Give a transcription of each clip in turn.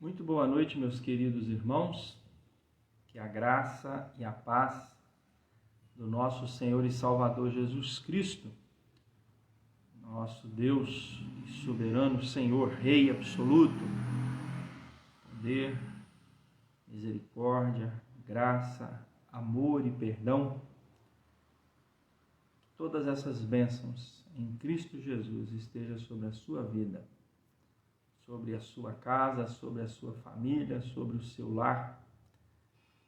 Muito boa noite, meus queridos irmãos. Que a graça e a paz do nosso Senhor e Salvador Jesus Cristo, nosso Deus e soberano Senhor, Rei absoluto, poder, misericórdia, graça, amor e perdão, todas essas bênçãos em Cristo Jesus estejam sobre a sua vida, sobre a sua casa, sobre a sua família, sobre o seu lar.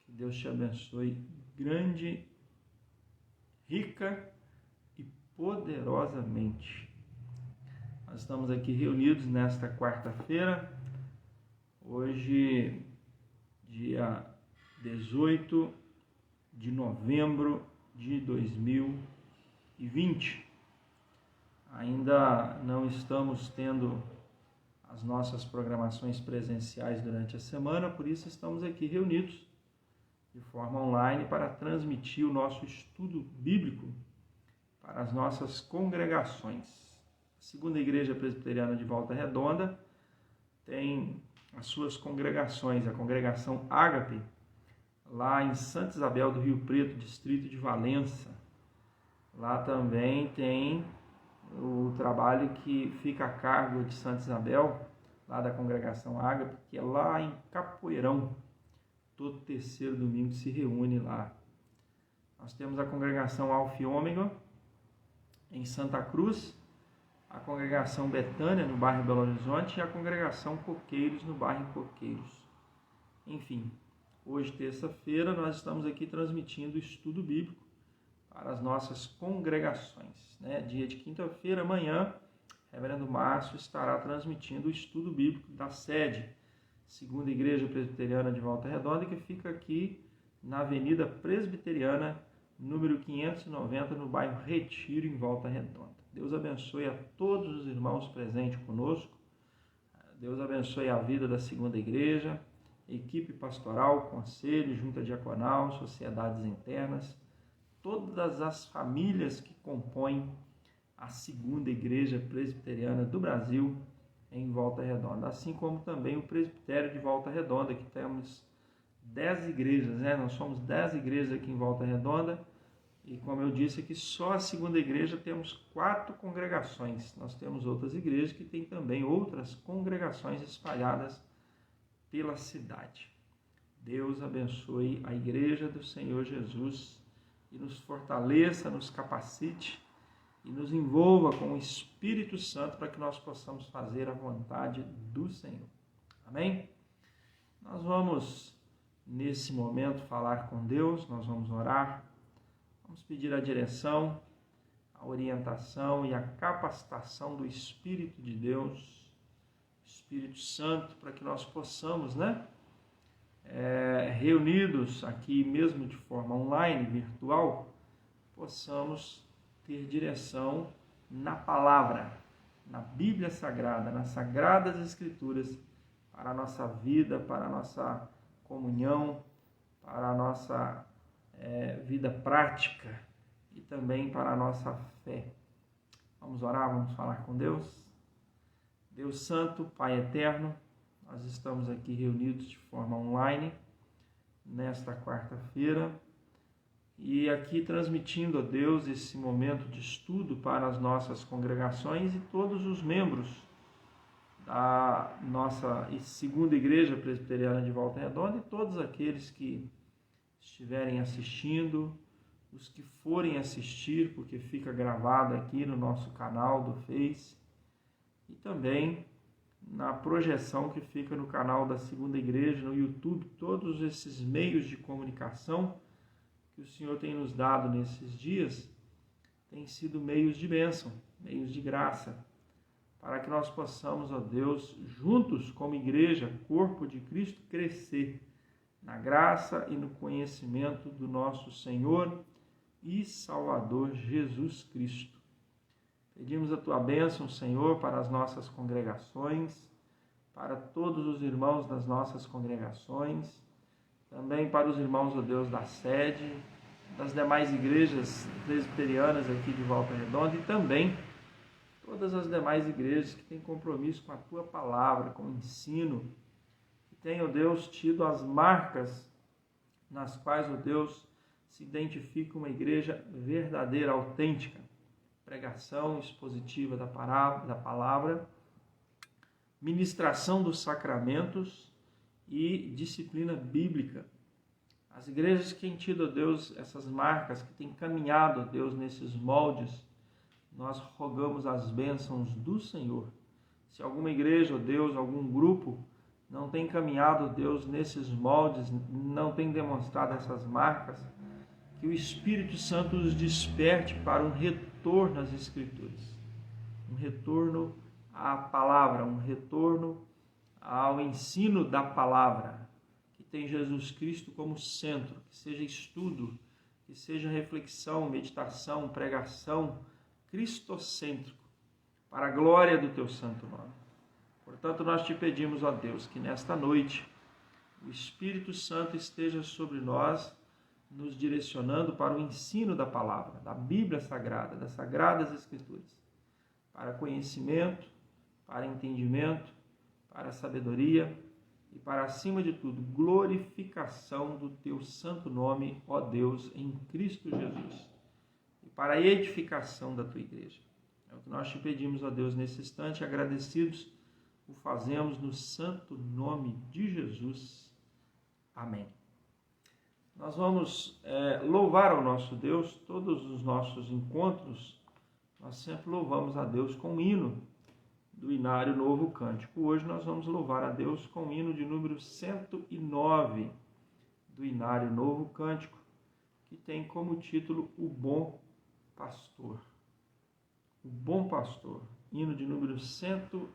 Que Deus te abençoe grande, rica e poderosamente. Nós estamos aqui reunidos nesta quarta-feira, hoje, dia 18 de novembro de 2020. Ainda não estamos tendo as nossas programações presenciais durante a semana, por isso estamos aqui reunidos de forma online para transmitir o nosso estudo bíblico para as nossas congregações. A Segunda Igreja Presbiteriana de Volta Redonda tem as suas congregações, a congregação Ágape, lá em Santa Isabel do Rio Preto, distrito de Valença. Lá também tem o trabalho que fica a cargo de Santa Isabel, lá da congregação Ágape, que é lá em Capoeirão. Todo terceiro domingo se reúne lá. Nós temos a congregação Alfa e Ômega, em Santa Cruz, a congregação Betânia, no bairro Belo Horizonte, e a congregação Coqueiros, no bairro Coqueiros. Enfim, hoje, terça-feira, nós estamos aqui transmitindo o estudo bíblico para as nossas congregações. Dia de quinta-feira, amanhã, o reverendo Márcio estará transmitindo o estudo bíblico da sede Segunda Igreja Presbiteriana de Volta Redonda, que fica aqui na Avenida Presbiteriana, número 590, no bairro Retiro, em Volta Redonda. Deus abençoe a todos os irmãos presentes conosco. Deus abençoe a vida da Segunda Igreja, equipe pastoral, conselho, junta diaconal, sociedades internas, todas as famílias que compõem a Segunda Igreja Presbiteriana do Brasil, em Volta Redonda, assim como também o presbitério de Volta Redonda, que temos 10 igrejas, Nós somos 10 igrejas aqui em Volta Redonda, e como eu disse aqui, só a Segunda Igreja temos 4 congregações. Nós temos outras igrejas que têm também outras congregações espalhadas pela cidade. Deus abençoe a Igreja do Senhor Jesus e nos fortaleça, nos capacite e nos envolva com o Espírito Santo para que nós possamos fazer a vontade do Senhor. Amém? Nós vamos, nesse momento, falar com Deus, nós vamos orar, vamos pedir a direção, a orientação e a capacitação do Espírito de Deus, Espírito Santo, para que nós possamos, reunidos aqui mesmo de forma online, virtual, possamos ter direção na palavra, na Bíblia Sagrada, nas Sagradas Escrituras, para a nossa vida, para a nossa comunhão, para a nossa vida prática e também para a nossa fé. Vamos orar, vamos falar com Deus. Deus Santo, Pai Eterno, nós estamos aqui reunidos de forma online nesta quarta-feira, e aqui transmitindo a Deus esse momento de estudo para as nossas congregações e todos os membros da nossa Segunda Igreja Presbiteriana de Volta Redonda e todos aqueles que estiverem assistindo, os que forem assistir, porque fica gravado aqui no nosso canal do Face, e também na projeção que fica no canal da Segunda Igreja, no YouTube, todos esses meios de comunicação que o Senhor tem nos dado nesses dias, têm sido meios de bênção, meios de graça, para que nós possamos, ó Deus, juntos como igreja, corpo de Cristo, crescer na graça e no conhecimento do nosso Senhor e Salvador Jesus Cristo. Pedimos a Tua bênção, Senhor, para as nossas congregações, para todos os irmãos das nossas congregações, também para os irmãos, ó Deus, da sede, das demais igrejas presbiterianas aqui de Volta Redonda e também todas as demais igrejas que têm compromisso com a Tua palavra, com o ensino tem, ó Deus, tido as marcas nas quais, ó Deus, se identifica uma igreja verdadeira, autêntica. Pregação expositiva da palavra, ministração dos sacramentos e disciplina bíblica. As igrejas que têm tido, ó Deus, essas marcas, que têm caminhado, ó Deus, nesses moldes, nós rogamos as bênçãos do Senhor. Se alguma igreja, ó Deus, algum grupo não tem caminhado, ó Deus, nesses moldes, não tem demonstrado essas marcas, que o Espírito Santo os desperte para um retorno às Escrituras, um retorno à palavra, um retorno ao ensino da palavra, que tem Jesus Cristo como centro, que seja estudo, que seja reflexão, meditação, pregação, cristocêntrico, para a glória do teu santo nome. Portanto, nós te pedimos, ó Deus, que nesta noite o Espírito Santo esteja sobre nós, nos direcionando para o ensino da palavra, da Bíblia Sagrada, das Sagradas Escrituras, para conhecimento, para entendimento, para sabedoria e para, acima de tudo, glorificação do teu santo nome, ó Deus, em Cristo Jesus. Para a edificação da tua igreja. É o que nós te pedimos, ó Deus, nesse instante, agradecidos, o fazemos no santo nome de Jesus. Amém. Nós vamos louvar ao nosso Deus. Todos os nossos encontros, nós sempre louvamos a Deus com o hino do Inário Novo Cântico. Hoje nós vamos louvar a Deus com o hino de número 109 do Inário Novo Cântico, que tem como título O Bom Pastor. O Bom Pastor, hino de número 109.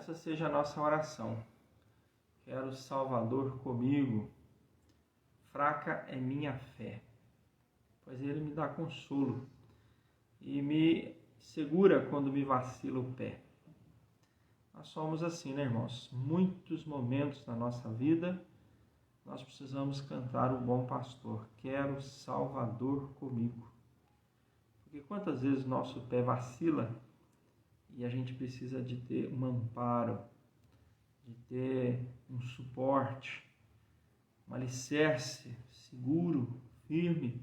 essa seja a nossa oração. Quero o Salvador comigo. Fraca é minha fé, pois Ele me dá consolo e me segura quando me vacila o pé. Nós somos assim, né, irmãos? Muitos momentos na nossa vida nós precisamos cantar o bom pastor. Quero o Salvador comigo. Porque quantas vezes nosso pé vacila e a gente precisa de ter um amparo, de ter um suporte, um alicerce seguro, firme,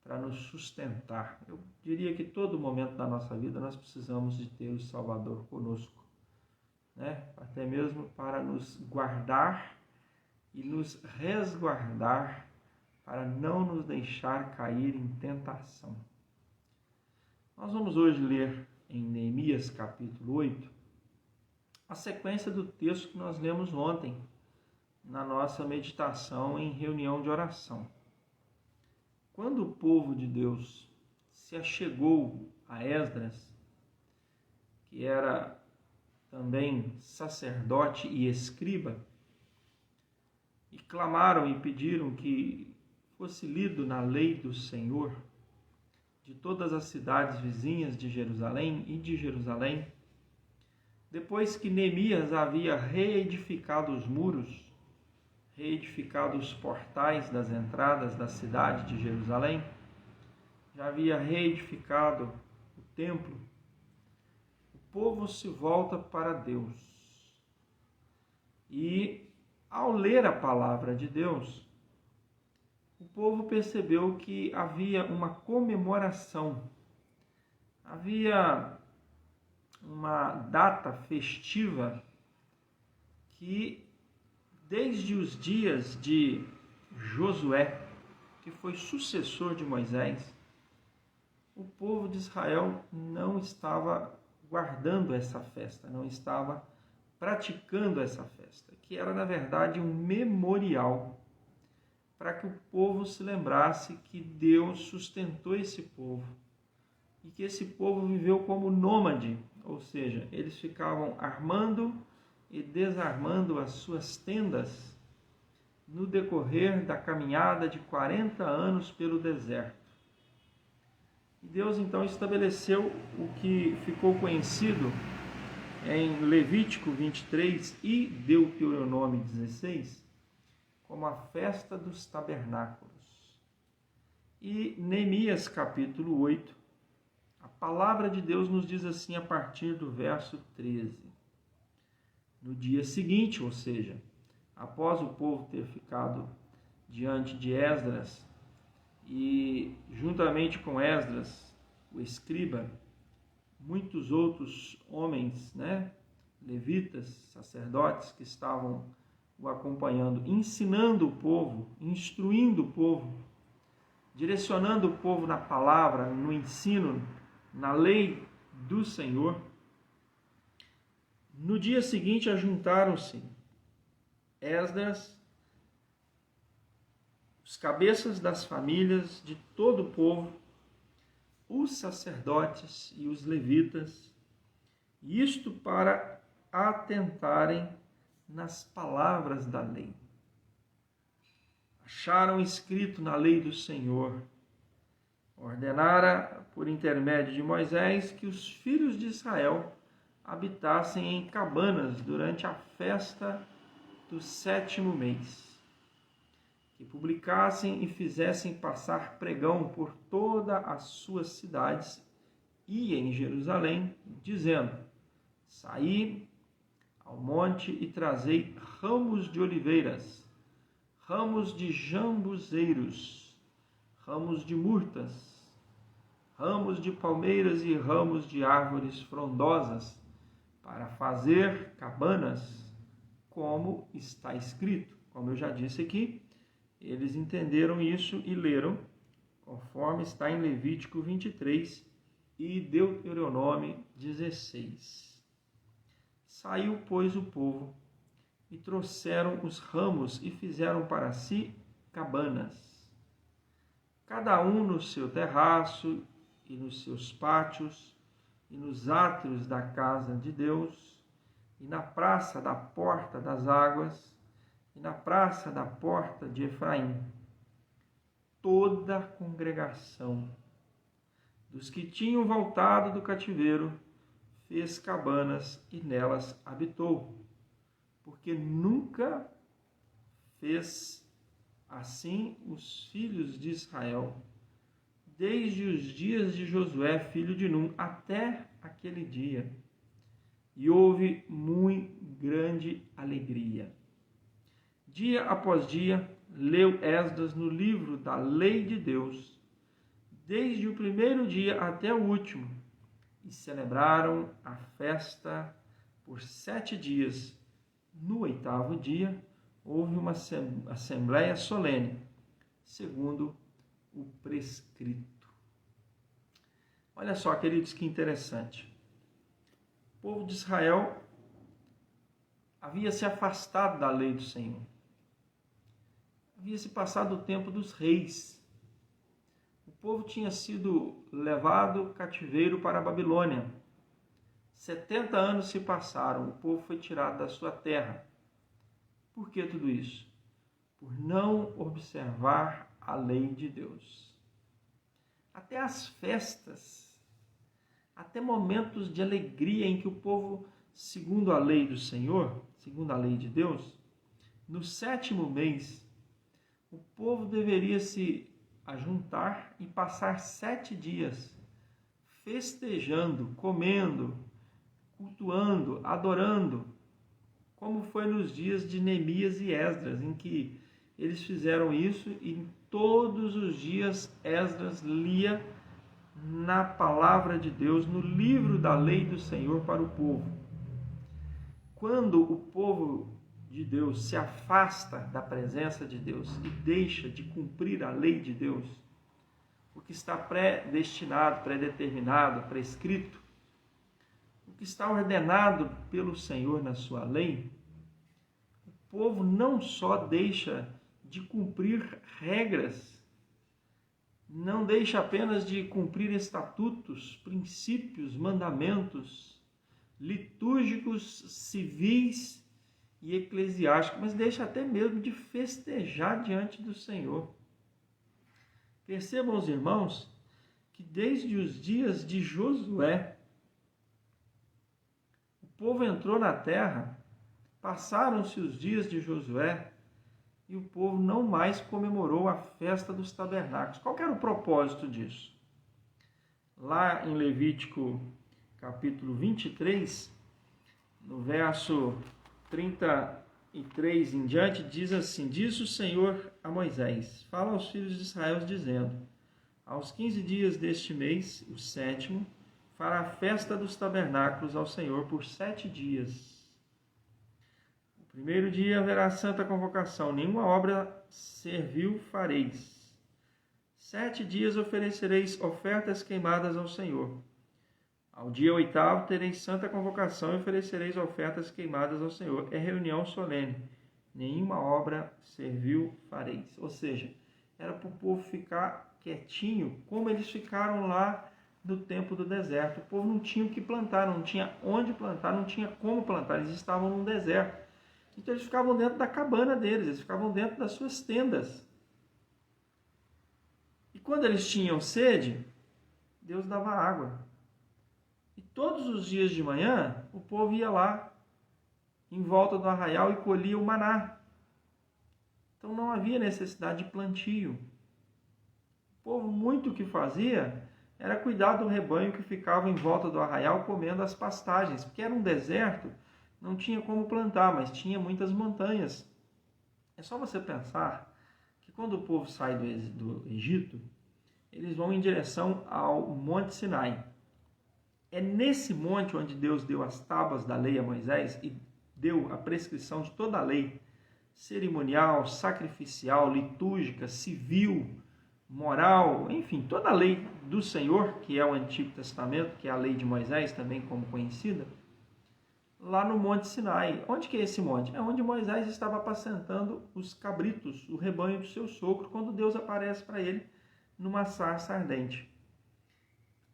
para nos sustentar. Eu diria que todo momento da nossa vida nós precisamos de ter o Salvador conosco, né? Até mesmo para nos guardar e nos resguardar, para não nos deixar cair em tentação. Nós vamos hoje ler em Neemias capítulo 8 a sequência do texto que nós lemos ontem na nossa meditação em reunião de oração. Quando o povo de Deus se achegou a Esdras, que era também sacerdote e escriba, e clamaram e pediram que fosse lido na lei do Senhor de todas as cidades vizinhas de Jerusalém e de Jerusalém, depois que Neemias havia reedificado os muros, reedificado os portais das entradas da cidade de Jerusalém, já havia reedificado o templo, o povo se volta para Deus. E, ao ler a palavra de Deus, o povo percebeu que havia uma comemoração, havia uma data festiva que, desde os dias de Josué, que foi sucessor de Moisés, o povo de Israel não estava guardando essa festa, não estava praticando essa festa, que era, na verdade, um memorial para que o povo se lembrasse que Deus sustentou esse povo e que esse povo viveu como nômade, ou seja, eles ficavam armando e desarmando as suas tendas no decorrer da caminhada de 40 anos pelo deserto. E Deus então estabeleceu o que ficou conhecido em Levítico 23 e Deuteronômio 16 como a festa dos tabernáculos. E Neemias capítulo 8, a palavra de Deus nos diz assim a partir do verso 13. No dia seguinte, ou seja, após o povo ter ficado diante de Esdras e juntamente com Esdras, o escriba, muitos outros homens, levitas, sacerdotes que estavam o acompanhando, ensinando o povo, instruindo o povo, direcionando o povo na palavra, no ensino, na lei do Senhor. No dia seguinte ajuntaram-se Esdras, os cabeças das famílias de todo o povo, os sacerdotes e os levitas, isto para atentarem nas palavras da lei. Acharam escrito na lei do Senhor, ordenara por intermédio de Moisés que os filhos de Israel habitassem em cabanas durante a festa do 7º mês, que publicassem e fizessem passar pregão por todas as suas cidades e em Jerusalém, dizendo: saí ao monte e trazei ramos de oliveiras, ramos de jambuzeiros, ramos de murtas, ramos de palmeiras e ramos de árvores frondosas, para fazer cabanas, como está escrito. Como eu já disse aqui, eles entenderam isso e leram, conforme está em Levítico 23 e Deuteronômio 16. Saiu, pois, o povo, e trouxeram os ramos e fizeram para si cabanas, cada um no seu terraço e nos seus pátios e nos átrios da casa de Deus, e na praça da porta das águas, e na praça da porta de Efraim. Toda a congregação dos que tinham voltado do cativeiro fez cabanas e nelas habitou, porque nunca fez assim os filhos de Israel, desde os dias de Josué, filho de Num, até aquele dia. E houve muito grande alegria. Dia após dia, leu Esdras no livro da lei de Deus, desde o primeiro dia até o último, e celebraram a festa por 7 dias. No 8º dia, houve uma assembleia solene, segundo o prescrito. Olha só, queridos, que interessante. O povo de Israel havia se afastado da lei do Senhor. Havia se passado o tempo dos reis. O povo tinha sido levado cativeiro para a Babilônia. 70 anos se passaram, o povo foi tirado da sua terra. Por que tudo isso? Por não observar a lei de Deus. Até as festas, até momentos de alegria em que o povo, segundo a lei do Senhor, segundo a lei de Deus, no 7º mês, o povo deveria se ajuntar e passar 7 dias festejando, comendo, cultuando, adorando, como foi nos dias de Neemias e Esdras, em que eles fizeram isso e todos os dias Esdras lia na palavra de Deus, no livro da lei do Senhor para o povo. Quando o povo de Deus se afasta da presença de Deus e deixa de cumprir a lei de Deus, o que está predestinado, predeterminado, prescrito, o que está ordenado pelo Senhor na sua lei, o povo não só deixa de cumprir regras, não deixa apenas de cumprir estatutos, princípios, mandamentos litúrgicos, civis e eclesiásticos, mas deixa até mesmo de festejar diante do Senhor. Percebam os irmãos que desde os dias de Josué, o povo entrou na terra, passaram-se os dias de Josué e o povo não mais comemorou a festa dos tabernáculos. Qual era o propósito disso? Lá em Levítico capítulo 23, no verso 33 em diante, diz assim: Disse o Senhor a Moisés: Fala aos filhos de Israel, dizendo: Aos 15 dias deste mês, o 7º, fará a festa dos tabernáculos ao Senhor por 7 dias. O primeiro dia haverá santa convocação, nenhuma obra servil fareis. 7 dias oferecereis ofertas queimadas ao Senhor. Ao dia 8º tereis santa convocação e oferecereis ofertas queimadas ao Senhor. É reunião solene. Nenhuma obra servil fareis. Ou seja, era para o povo ficar quietinho, como eles ficaram lá no tempo do deserto. O povo não tinha o que plantar, não tinha onde plantar, não tinha como plantar. Eles estavam num deserto. Então eles ficavam dentro da cabana deles, eles ficavam dentro das suas tendas. E quando eles tinham sede, Deus dava água. E todos os dias de manhã, o povo ia lá, em volta do arraial, e colhia o maná. Então não havia necessidade de plantio. O povo muito o que fazia era cuidar do rebanho que ficava em volta do arraial comendo as pastagens, porque era um deserto, não tinha como plantar, mas tinha muitas montanhas. É só você pensar que quando o povo sai do Egito, eles vão em direção ao Monte Sinai. É nesse monte onde Deus deu as tábuas da lei a Moisés e deu a prescrição de toda a lei cerimonial, sacrificial, litúrgica, civil, moral, enfim, toda a lei do Senhor, que é o Antigo Testamento, que é a lei de Moisés, também como conhecida, lá no Monte Sinai. Onde que é esse monte? É onde Moisés estava apacentando os cabritos, o rebanho do seu sogro, quando Deus aparece para ele numa sarça ardente.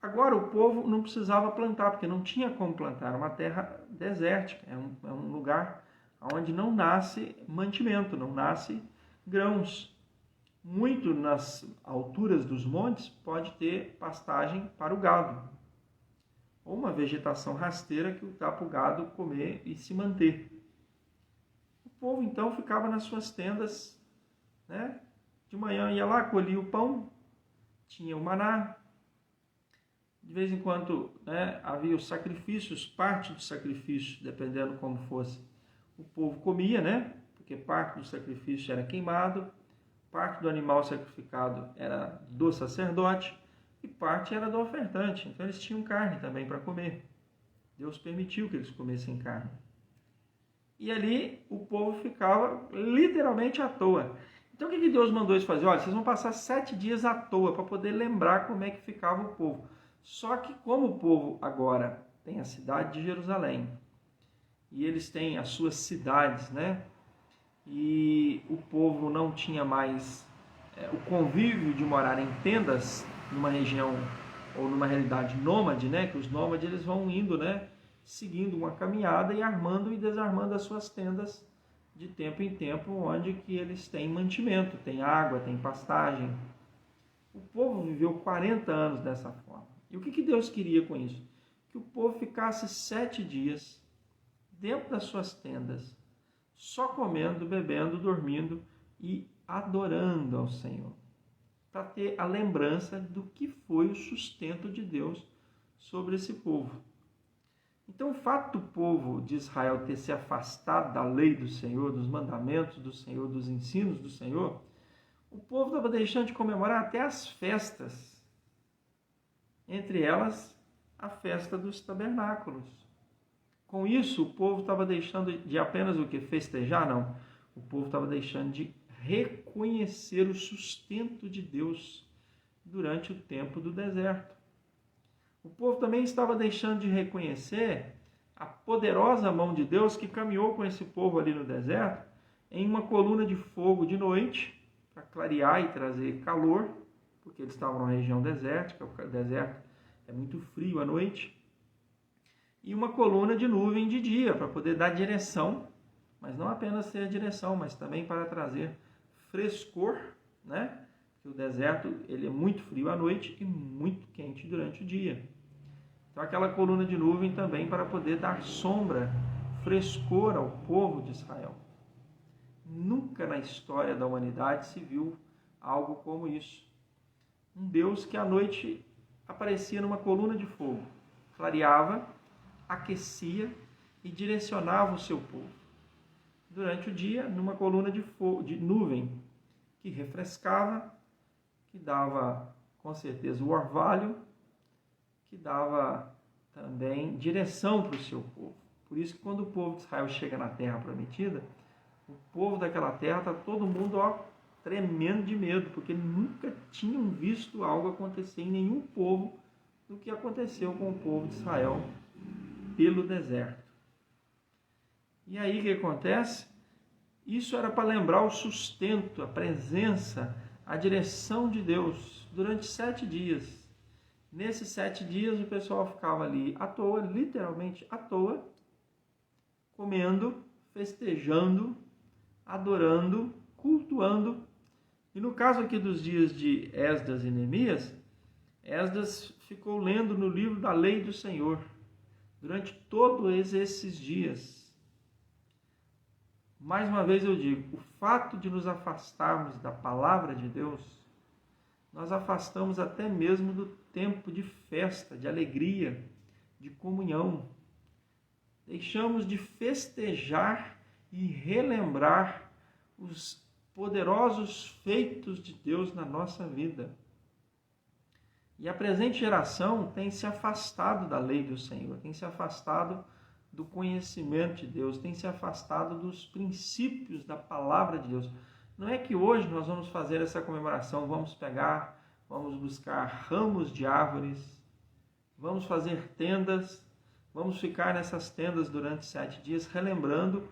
Agora o povo não precisava plantar, porque não tinha como plantar, era uma terra desértica, é um lugar onde não nasce mantimento, não nasce grãos. Muito nas alturas dos montes pode ter pastagem para o gado, ou uma vegetação rasteira que dá para o gado comer e se manter. O povo então ficava nas suas tendas, né? De manhã ia lá, colhia o pão, tinha o maná. De vez em quando, né, havia os sacrifícios, parte do sacrifício, dependendo como fosse, o povo comia, né? Porque parte do sacrifício era queimado, parte do animal sacrificado era do sacerdote e parte era do ofertante. Então eles tinham carne também para comer. Deus permitiu que eles comessem carne. E ali o povo ficava literalmente à toa. Então o que Deus mandou eles fazer? Olha, vocês vão passar 7 dias à toa para poder lembrar como é que ficava o povo. Só que como o povo agora tem a cidade de Jerusalém, e eles têm as suas cidades, né? E o povo não tinha mais o convívio de morar em tendas numa região ou numa realidade nômade, né? Que os nômades eles vão indo, né? Seguindo uma caminhada e armando e desarmando as suas tendas de tempo em tempo, onde que eles têm mantimento, tem água, tem pastagem. O povo viveu 40 anos dessa forma. E o que Deus queria com isso? Que o povo ficasse 7 dias dentro das suas tendas, só comendo, bebendo, dormindo e adorando ao Senhor, para ter a lembrança do que foi o sustento de Deus sobre esse povo. Então, o fato do povo de Israel ter se afastado da lei do Senhor, dos mandamentos do Senhor, dos ensinos do Senhor, o povo estava deixando de comemorar até as festas, entre elas a festa dos tabernáculos. Com isso, o povo estava deixando de apenas o que? Festejar? Não. O povo estava deixando de reconhecer o sustento de Deus durante o tempo do deserto. O povo também estava deixando de reconhecer a poderosa mão de Deus que caminhou com esse povo ali no deserto em uma coluna de fogo de noite para clarear e trazer calor, porque eles estavam numa região desértica, o deserto é muito frio à noite, e uma coluna de nuvem de dia para poder dar direção, mas não apenas ter a direção, mas também para trazer frescor, né? Porque o deserto ele é muito frio à noite e muito quente durante o dia. Então aquela coluna de nuvem também para poder dar sombra, frescor ao povo de Israel. Nunca na história da humanidade se viu algo como isso. Um Deus que à noite aparecia numa coluna de fogo, clareava, aquecia e direcionava o seu povo. Durante o dia, numa coluna de nuvem, que refrescava, que dava, com certeza, o orvalho, que dava também direção para o seu povo. Por isso que quando o povo de Israel chega na terra prometida, o povo daquela terra está todo mundo tremendo de medo, porque nunca tinham visto algo acontecer em nenhum povo do que aconteceu com o povo de Israel pelo deserto. E aí o que acontece? Isso era para lembrar o sustento, a presença, a direção de Deus durante 7 dias. Nesses 7 dias o pessoal ficava ali à toa, literalmente à toa, comendo, festejando, adorando, cultuando. E no caso aqui dos dias de Esdras e Neemias, Esdras ficou lendo no livro da lei do Senhor durante todos esses dias. Mais uma vez eu digo, o fato de nos afastarmos da palavra de Deus, nós afastamos até mesmo do tempo de festa, de alegria, de comunhão. Deixamos de festejar e relembrar os poderosos feitos de Deus na nossa vida. E a presente geração tem se afastado da lei do Senhor, tem se afastado do conhecimento de Deus, tem se afastado dos princípios da palavra de Deus. Não é que hoje nós vamos fazer essa comemoração, vamos buscar ramos de árvores, vamos fazer tendas, vamos ficar nessas tendas durante 7 dias, relembrando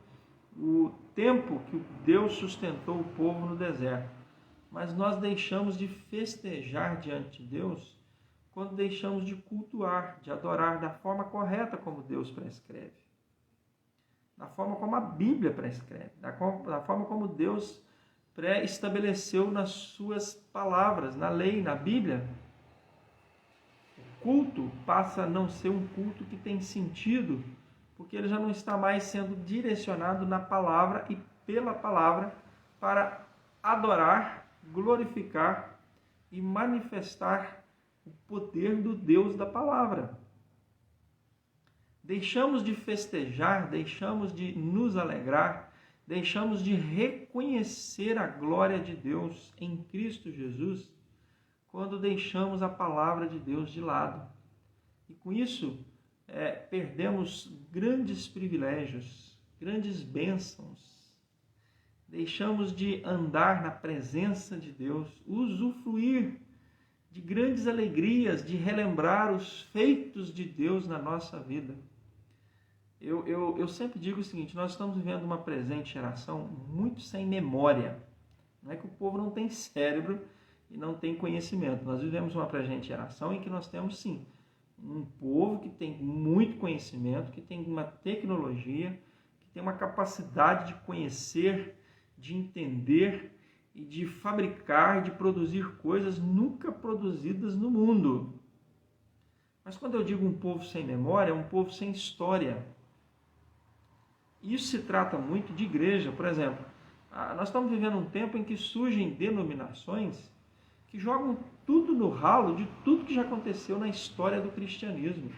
o tempo que Deus sustentou o povo no deserto. Mas nós deixamos de festejar diante de Deus quando deixamos de cultuar, de adorar da forma correta como Deus prescreve, da forma como a Bíblia prescreve, da forma como Deus pré-estabeleceu nas suas palavras, na lei, na Bíblia. O culto passa a não ser um culto que tem sentido, porque ele já não está mais sendo direcionado na palavra e pela palavra para adorar, glorificar e manifestar o poder do Deus da palavra. Deixamos de festejar, deixamos de nos alegrar, deixamos de reconhecer a glória de Deus em Cristo Jesus quando deixamos a palavra de Deus de lado. E com isso, perdemos grandes privilégios, grandes bênçãos. Deixamos de andar na presença de Deus, usufruir de grandes alegrias, de relembrar os feitos de Deus na nossa vida. Eu sempre digo o seguinte, nós estamos vivendo uma presente geração muito sem memória. Não é que o povo não tem cérebro e não tem conhecimento. Nós vivemos uma presente geração em que nós temos, sim, um povo que tem muito conhecimento, que tem uma tecnologia, que tem uma capacidade de conhecer, de entender e de fabricar, de produzir coisas nunca produzidas no mundo. Mas quando eu digo um povo sem memória, é um povo sem história. Isso se trata muito de igreja. Por exemplo, nós estamos vivendo um tempo em que surgem denominações que jogam tudo no ralo de tudo que já aconteceu na história do cristianismo.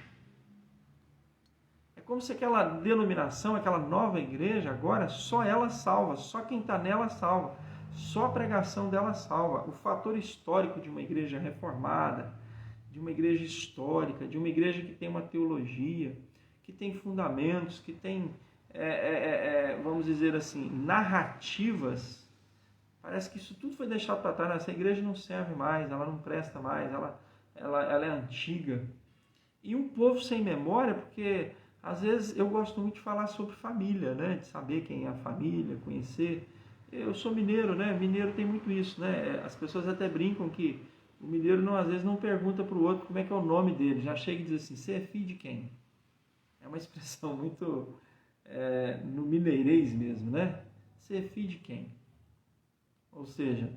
É como se aquela denominação, aquela nova igreja, agora só ela salva, só quem está nela salva, só a pregação dela salva. O fator histórico de uma igreja reformada, de uma igreja histórica, de uma igreja que tem uma teologia, que tem fundamentos, que tem, vamos dizer assim, narrativas. Parece que isso tudo foi deixado para trás. Essa igreja não serve mais, ela não presta mais, ela é antiga. E um povo sem memória, porque às vezes eu gosto muito de falar sobre família, né? De saber quem é a família, conhecer. Eu sou mineiro, né? Mineiro tem muito isso, né? As pessoas até brincam que o mineiro às vezes não pergunta para o outro como é que é o nome dele, já chega e diz assim, você é filho de quem? É uma expressão muito no mineirês mesmo, né? Você é filho de quem? Ou seja,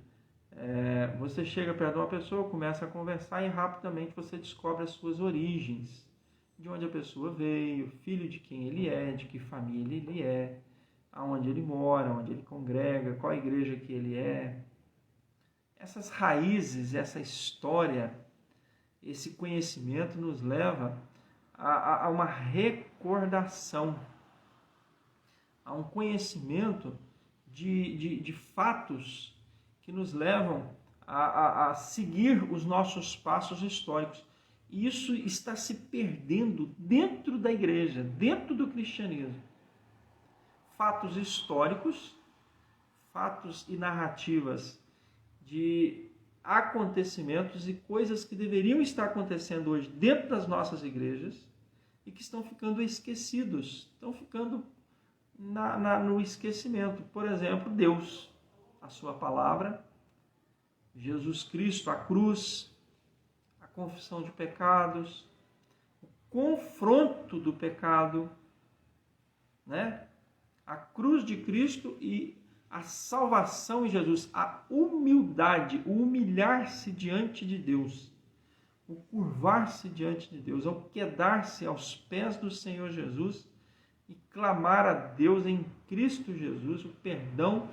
você chega perto de uma pessoa, começa a conversar e rapidamente você descobre as suas origens, de onde a pessoa veio, filho de quem ele é, de que família ele é, aonde ele mora, onde ele congrega, qual a igreja que ele é. Essas raízes, essa história, esse conhecimento nos leva a uma recordação, a um conhecimento de fatos que nos levam a seguir os nossos passos históricos. E isso está se perdendo dentro da igreja, dentro do cristianismo. Fatos históricos, fatos e narrativas de acontecimentos e coisas que deveriam estar acontecendo hoje dentro das nossas igrejas e que estão ficando esquecidos, estão ficando no esquecimento. Por exemplo, Deus, a sua palavra, Jesus Cristo, a cruz, a confissão de pecados, o confronto do pecado, né? A cruz de Cristo e a salvação em Jesus, a humildade, o humilhar-se diante de Deus, o curvar-se diante de Deus, o quedar-se aos pés do Senhor Jesus e clamar a Deus em Cristo Jesus o perdão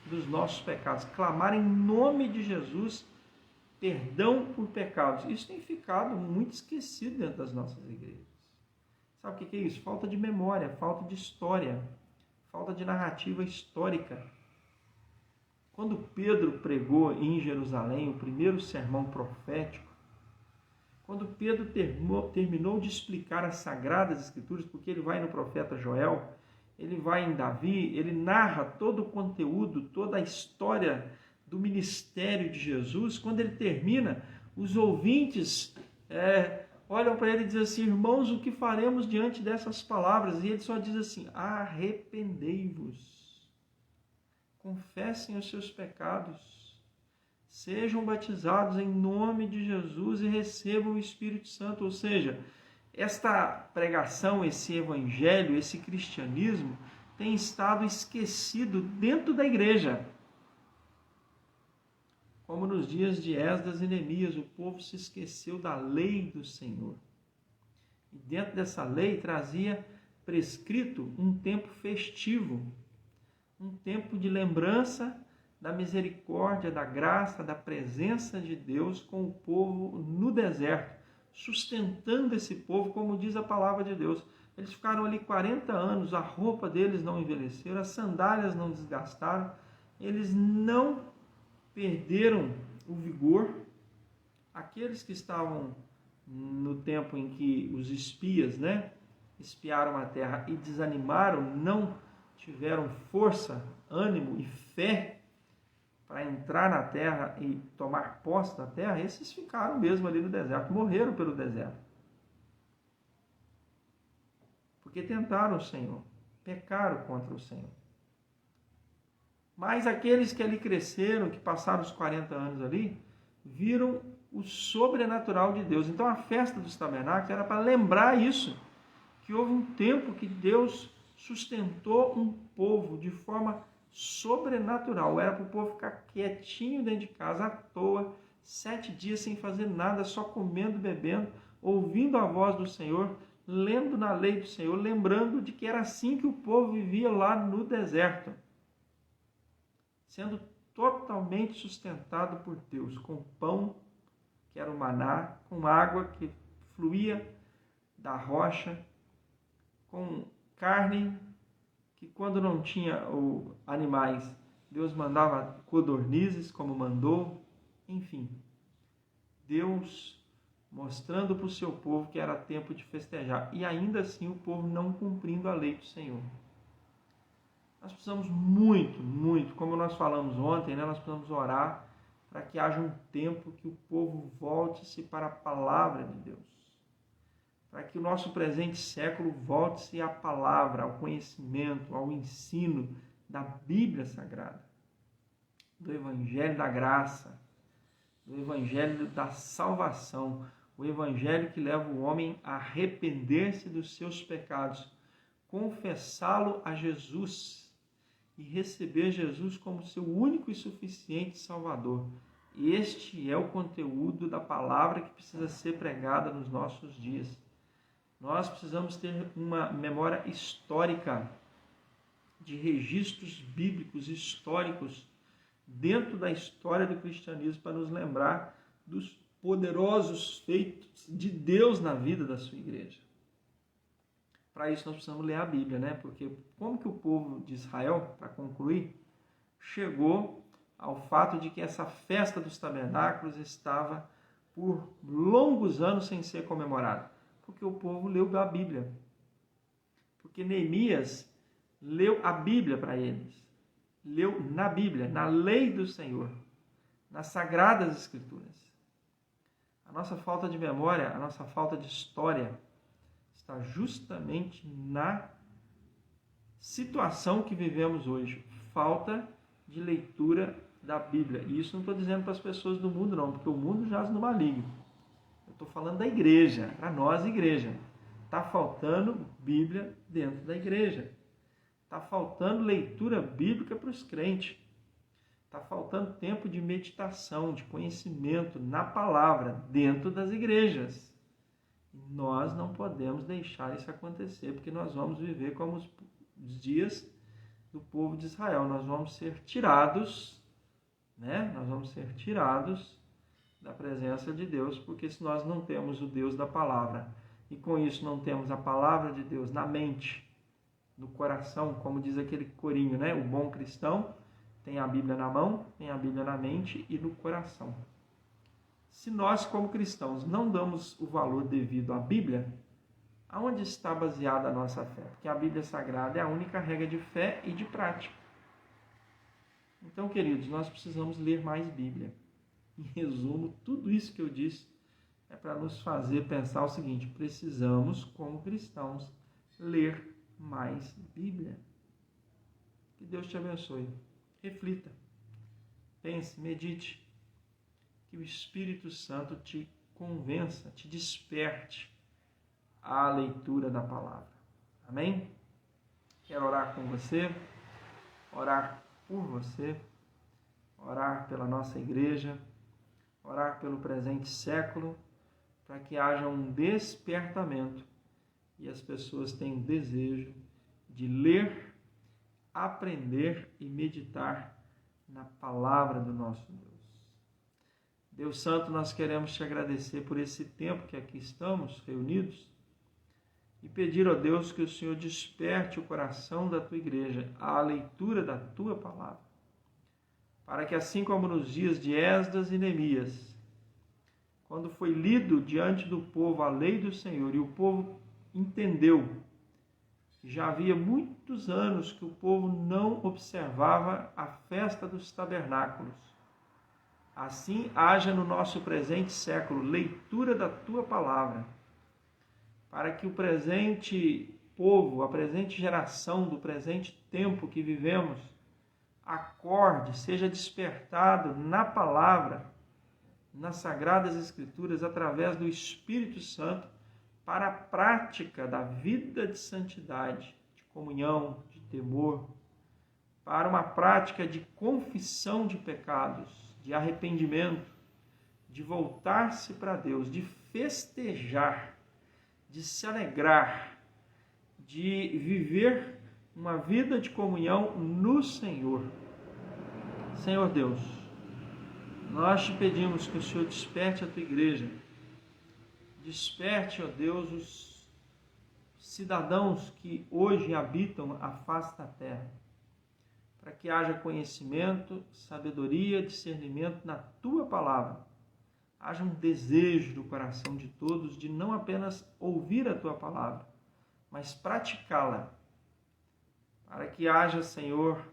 dos nossos pecados, clamar em nome de Jesus perdão por pecados. Isso tem ficado muito esquecido dentro das nossas igrejas. Sabe o que é isso? Falta de memória, falta de história, falta de narrativa histórica. Quando Pedro pregou em Jerusalém o primeiro sermão profético, quando Pedro terminou de explicar as Sagradas Escrituras, porque ele vai no profeta Joel, ele vai em Davi, ele narra todo o conteúdo, toda a história do ministério de Jesus. Quando ele termina, os ouvintes olham para ele e dizem assim, irmãos, o que faremos diante dessas palavras? E ele só diz assim, arrependei-vos, confessem os seus pecados, sejam batizados em nome de Jesus e recebam o Espírito Santo. Ou seja, esta pregação, esse evangelho, esse cristianismo tem estado esquecido dentro da igreja. Como nos dias de Esdras e Neemias, o povo se esqueceu da lei do Senhor. E dentro dessa lei trazia prescrito um tempo festivo, um tempo de lembrança da misericórdia, da graça, da presença de Deus com o povo no deserto, sustentando esse povo, como diz a palavra de Deus. Eles ficaram ali 40 anos, a roupa deles não envelheceu, as sandálias não desgastaram, eles não perderam o vigor. Aqueles que estavam no tempo em que os espias, espiaram a terra e desanimaram, não tiveram força, ânimo e fé para entrar na terra e tomar posse da terra, esses ficaram mesmo ali no deserto, morreram pelo deserto. Porque tentaram o Senhor, pecaram contra o Senhor. Mas aqueles que ali cresceram, que passaram os 40 anos ali, viram o sobrenatural de Deus. Então a festa dos tabernáculos era para lembrar isso, que houve um tempo que Deus sustentou um povo de forma sobrenatural. Era para o povo ficar quietinho dentro de casa, à toa, 7 dias sem fazer nada, só comendo, bebendo, ouvindo a voz do Senhor, lendo na lei do Senhor, lembrando de que era assim que o povo vivia lá no deserto, sendo totalmente sustentado por Deus, com pão, que era o maná, com água que fluía da rocha, com carne, que quando não tinha animais, Deus mandava codornizes, como mandou. Enfim, Deus mostrando para o seu povo que era tempo de festejar, e ainda assim o povo não cumprindo a lei do Senhor. Nós precisamos muito, como nós falamos ontem, nós precisamos orar para que haja um tempo que o povo volte-se para a palavra de Deus. Para que o nosso presente século volte-se à palavra, ao conhecimento, ao ensino da Bíblia Sagrada, do Evangelho da Graça, do Evangelho da Salvação, o Evangelho que leva o homem a arrepender-se dos seus pecados, confessá-lo a Jesus e receber Jesus como seu único e suficiente Salvador. Este é o conteúdo da palavra que precisa ser pregada nos nossos dias. Nós precisamos ter uma memória histórica de registros bíblicos históricos dentro da história do cristianismo para nos lembrar dos poderosos feitos de Deus na vida da sua igreja. Para isso nós precisamos ler a Bíblia, Porque como que o povo de Israel, para concluir, chegou ao fato de que essa festa dos tabernáculos estava por longos anos sem ser comemorada? Porque o povo leu a Bíblia. Porque Neemias leu a Bíblia para eles. Leu na Bíblia, na lei do Senhor, nas Sagradas Escrituras. A nossa falta de memória, a nossa falta de história está justamente na situação que vivemos hoje. Falta de leitura da Bíblia. E isso não estou dizendo para as pessoas do mundo, não, porque o mundo jaz no maligno. Eu estou falando da igreja, para nós, igreja. Está faltando Bíblia dentro da igreja. Está faltando leitura bíblica para os crentes. Está faltando tempo de meditação, de conhecimento na palavra dentro das igrejas. Nós não podemos deixar isso acontecer, porque nós vamos viver como os dias do povo de Israel. Nós vamos ser tirados, Nós vamos ser tirados da presença de Deus, porque se nós não temos o Deus da palavra, e com isso não temos a palavra de Deus na mente, no coração, como diz aquele corinho, O bom cristão tem a Bíblia na mão, tem a Bíblia na mente e no coração. Se nós, como cristãos, não damos o valor devido à Bíblia, aonde está baseada a nossa fé? Porque a Bíblia Sagrada é a única regra de fé e de prática. Então, queridos, nós precisamos ler mais Bíblia. Em resumo, tudo isso que eu disse é para nos fazer pensar o seguinte: precisamos, como cristãos, ler mais Bíblia. Que Deus te abençoe. Reflita, pense, medite. que o Espírito Santo te convença, te desperte à leitura da palavra. Amém? Quero orar com você, orar por você, orar pela nossa igreja, orar pelo presente século, para que haja um despertamento e as pessoas tenham desejo de ler, aprender e meditar na palavra do nosso Deus. Deus Santo, nós queremos te agradecer por esse tempo que aqui estamos reunidos e pedir, ó Deus, que o Senhor desperte o coração da tua igreja à leitura da tua palavra, para que assim como nos dias de Esdras e Neemias, quando foi lido diante do povo a lei do Senhor e o povo entendeu que já havia muitos anos que o povo não observava a festa dos tabernáculos, assim haja no nosso presente século leitura da tua palavra, para que o presente povo, a presente geração do presente tempo que vivemos, acorde, seja despertado na palavra, nas Sagradas Escrituras, através do Espírito Santo, para a prática da vida de santidade, de comunhão, de temor, para uma prática de confissão de pecados, de arrependimento, de voltar-se para Deus, de festejar, de se alegrar, de viver uma vida de comunhão no Senhor. Senhor Deus, nós te pedimos que o Senhor desperte a tua igreja, desperte, ó Deus, os cidadãos que hoje habitam a face da terra, para que haja conhecimento, sabedoria, discernimento na tua palavra. Haja um desejo do coração de todos de não apenas ouvir a tua palavra, mas praticá-la, para que haja, Senhor,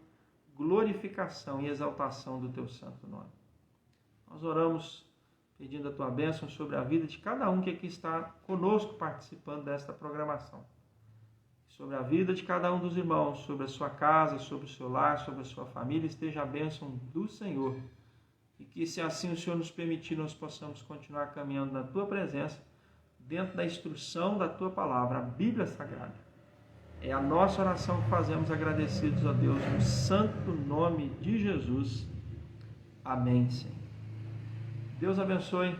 glorificação e exaltação do teu santo nome. Nós oramos pedindo a tua bênção sobre a vida de cada um que aqui está conosco participando desta programação. Sobre a vida de cada um dos irmãos, sobre a sua casa, sobre o seu lar, sobre a sua família, esteja a bênção do Senhor. E que, se assim o Senhor nos permitir, nós possamos continuar caminhando na tua presença, dentro da instrução da tua palavra, a Bíblia Sagrada. É a nossa oração que fazemos agradecidos a Deus, no santo nome de Jesus. Amém, Senhor. Deus abençoe,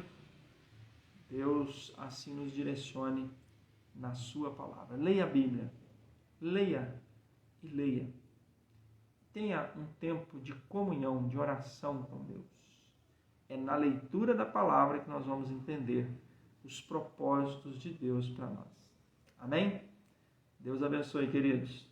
Deus assim nos direcione na sua palavra. Leia a Bíblia, leia e leia. Tenha um tempo de comunhão, de oração com Deus. É na leitura da palavra que nós vamos entender os propósitos de Deus para nós. Amém? Deus abençoe, queridos.